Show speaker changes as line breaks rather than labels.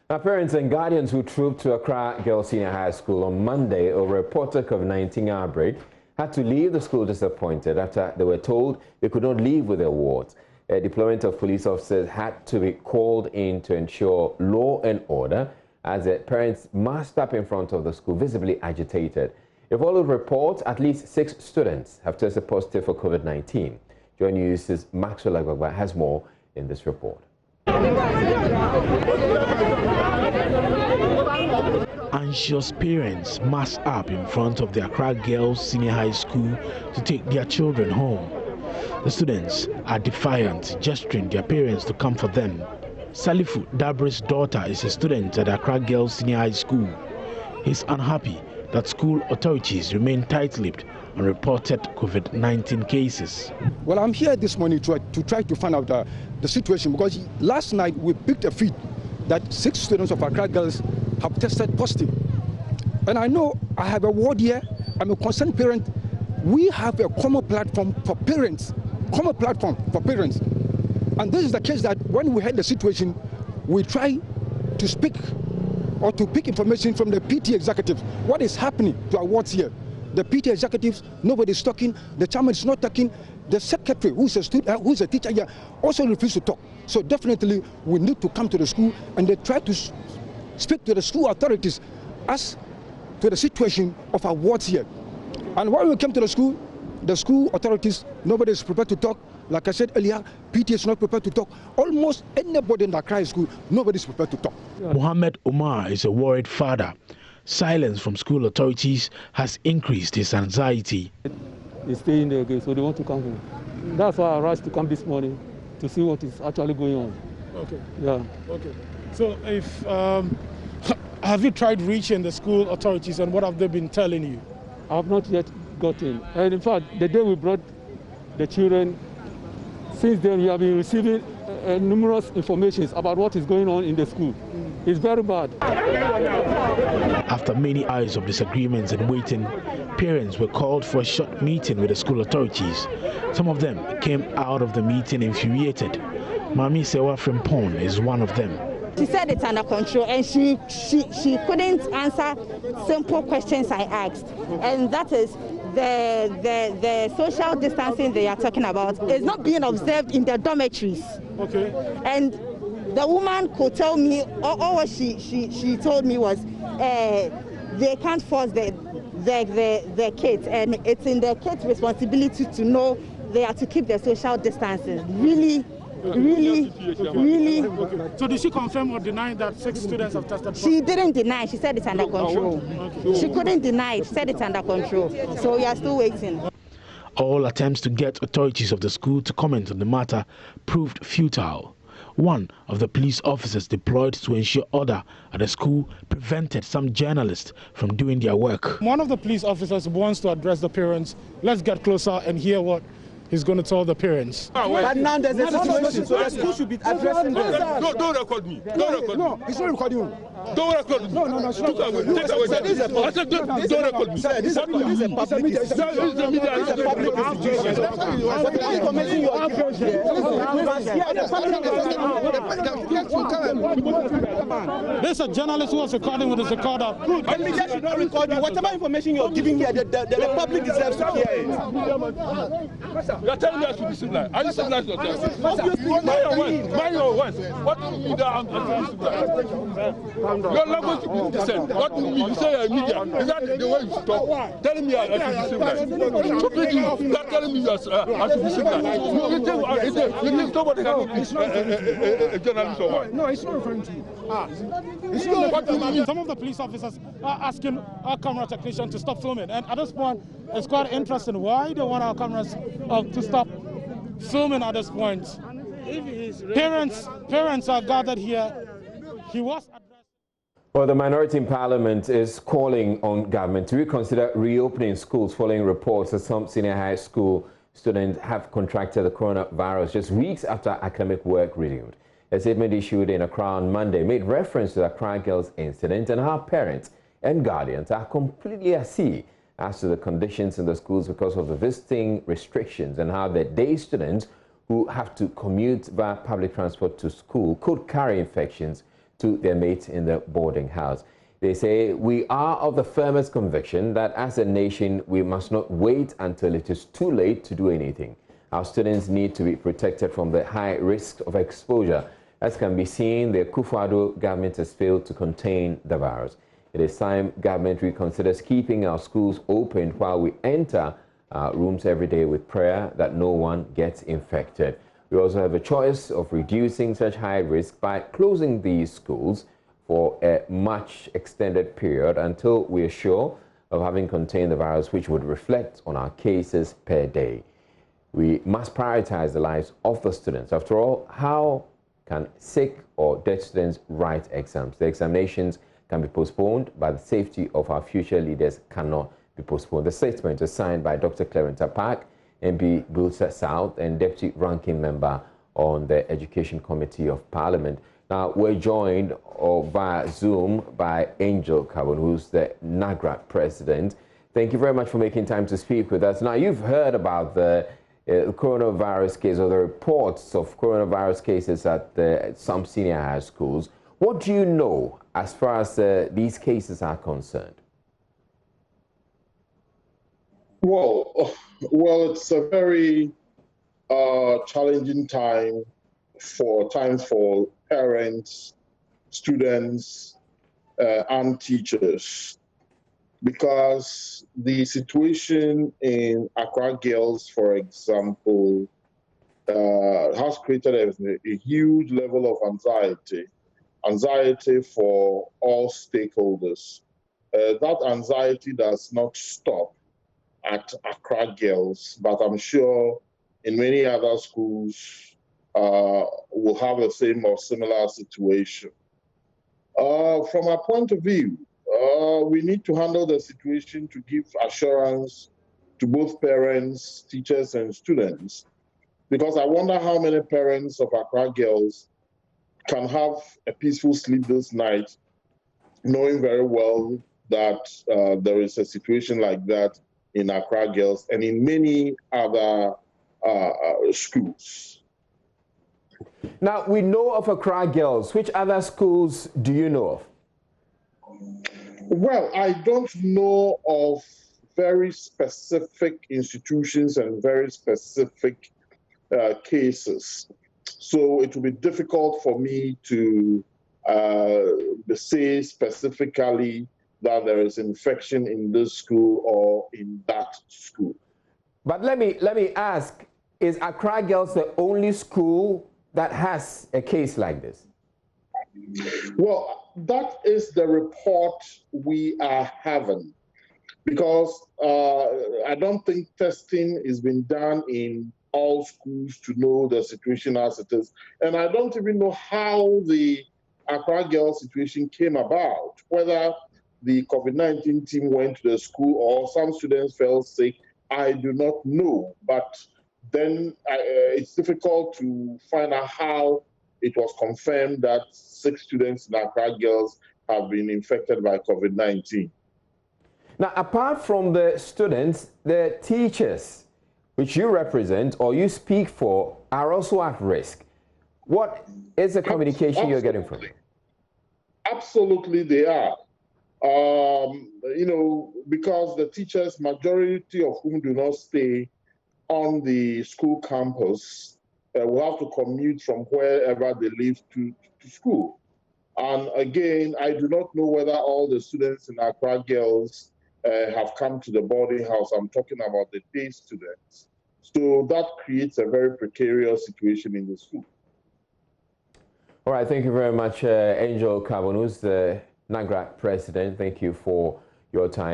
Now, parents and guardians who trooped to Accra Girls SHS on Monday over a reported COVID-19 outbreak had to leave the school disappointed after they were told they could not leave with their wards. A deployment of police officers had to be called in to ensure law and order as the parents massed up in front of the school, visibly agitated. If all the reports, at least 6 students have tested positive for COVID-19. Joy News' Maxwell Agbagba has more in this report.
Anxious parents mass up in front of the Accra Girls Senior High School to take their children home. The students are defiant, gesturing their parents to come for them. Salifu Dabri's daughter is a student at Accra Girls Senior High School. He's unhappy that school authorities remain tight-lipped on reported COVID-19 cases.
Well, I'm here this morning to try to find out the situation, because last night we picked a feed that 6 students of Accra Girls have tested positive. And I know I have a ward here. I'm a concerned parent. We have a common platform for parents. And this is the case that when we had the situation, we try to speak or to pick information from the PT executives. What is happening to our wards here? The PT executives, nobody's talking. The chairman is not talking. The secretary, who's a teacher here, also refuses to talk. So definitely we need to come to the school and they try to speak to the school authorities as to the situation of our wards here. And when we came to the school authorities, nobody is prepared to talk. Like I said earlier, PT is not prepared to talk. Almost anybody in the Accra school, nobody is prepared to talk.
Mohammed Omar is a worried father. Silence from school authorities has increased his anxiety.
They stay in there again, so they want to come home. That's why I rushed to come this morning to see what is actually going on.
Okay.
Yeah.
Okay. So, if have you tried reaching the school authorities, and what have they been telling you?
I have not yet gotten. And in fact, the day we brought the children, since then we have been receiving numerous informations about what is going on in the school. It's very bad.
After many hours of disagreements and waiting, parents were called for a short meeting with the school authorities. Some of them came out of the meeting infuriated. Mami Sewa Frimpon is one of them.
She said it's under control, and she couldn't answer simple questions I asked, and that is the social distancing they are talking about is not being observed in the dormitories.
Okay.
And the woman could tell me, all what she told me was they can't force the kids, and it's in the kids' responsibility to know they are to keep the social distances. Really.
So did she confirm or deny that 6 students have tested positive?
She didn't deny. She said it's under control. Okay. She couldn't deny it. She said it's under control. So we are still waiting.
All attempts to get authorities of the school to comment on the matter proved futile. One of the police officers deployed to ensure order at the school prevented some journalists from doing their work.
One of the police officers wants to address the parents. Let's get closer and hear what he's going to tell the parents.
But now there's a situation, so the school should be addressing this.
Don't record me. Don't record me.
No, he's not recording you.
Don't record me.
No.
Take away. I said don't record me.
Sir, this is a public
There's a journalist who was recording with his recorder.
The media should not record you. Whatever information you're giving here, the public deserves to hear it.
You're telling me I should be civilized. Are you civilized yourself? Mind your words. What do you mean that I'm civilized? Your language should be decent. What do you mean? You say you're a media. Is that the way you should talk? Telling me I should be civilized. Stupidly, you're telling me I should be civilized. You think nobody can be a journalist or what?
No, he's not referring to you.
What do you mean?
Some of the police officers are asking our camera technician to stop filming, and at this point it's quite interesting why they want our cameras to stop filming at this point. Parents are gathered here. He was addressed.
Well, the minority in Parliament is calling on government to reconsider reopening schools following reports that some senior high school students have contracted the coronavirus just weeks after academic work resumed. A statement issued in Accra on Monday made reference to the Accra Girls incident and how parents and guardians are completely at sea as to the conditions in the schools because of the visiting restrictions and how the day students who have to commute via public transport to school could carry infections to their mates in the boarding house. They say, we are of the firmest conviction that as a nation, we must not wait until it is too late to do anything. Our students need to be protected from the high risk of exposure. As can be seen, the Akufo-Addo government has failed to contain the virus. It is time government reconsiders keeping our schools open while we enter rooms every day with prayer that no one gets infected. We also have a choice of reducing such high risk by closing these schools for a much extended period until we are sure of having contained the virus, which would reflect on our cases per day. We must prioritize the lives of the students. After all, how can sick or dead students write exams? The examinations can be postponed, but the safety of our future leaders cannot be postponed. The statement is signed by Dr. Clarence Park, MP Bulsa South, and Deputy Ranking Member on the Education Committee of Parliament. Now, we're joined via Zoom by Angel Carbon, who's the NAGRA president. Thank you very much for making time to speak with us. Now, you've heard about the coronavirus case, or the reports of coronavirus cases at some senior high schools. What do you know as far as these cases are concerned?
Well, it's a very challenging time for parents, students, and teachers, because the situation in Accra Girls, for example, has created a huge level of anxiety for all stakeholders. That anxiety does not stop at Accra Girls, but I'm sure in many other schools will have the same or similar situation. From our point of view, we need to handle the situation to give assurance to both parents, teachers, and students, because I wonder how many parents of Accra Girls can have a peaceful sleep this night, knowing very well that there is a situation like that in Accra Girls and in many other schools.
Now, we know of Accra Girls. Which other schools do you know of?
Well, I don't know of very specific institutions and very specific cases. So it will be difficult for me to say specifically that there is infection in this school or in that school.
But let me ask, is Accra Girls the only school that has a case like this?
Well, that is the report we are having, because I don't think testing is being done in all schools to know the situation as it is. And I don't even know how the Accra Girls situation came about, whether the COVID-19 team went to the school or some students fell sick, I do not know. But then it's difficult to find out how it was confirmed that 6 students in Accra Girls have been infected by COVID-19.
Now, apart from the students, the teachers, which you represent or you speak for, are also at risk. What is the communication you're getting from them?
Absolutely, they are. You know, because the teachers, majority of whom do not stay on the school campus, will have to commute from wherever they live to school. And again, I do not know whether all the students in Accra Girls have come to the boarding house. I'm talking about the day students. So that creates a very precarious situation in the school.
All right, thank you very much, Angel Carbon, who's the NAGRA president. Thank you for your time.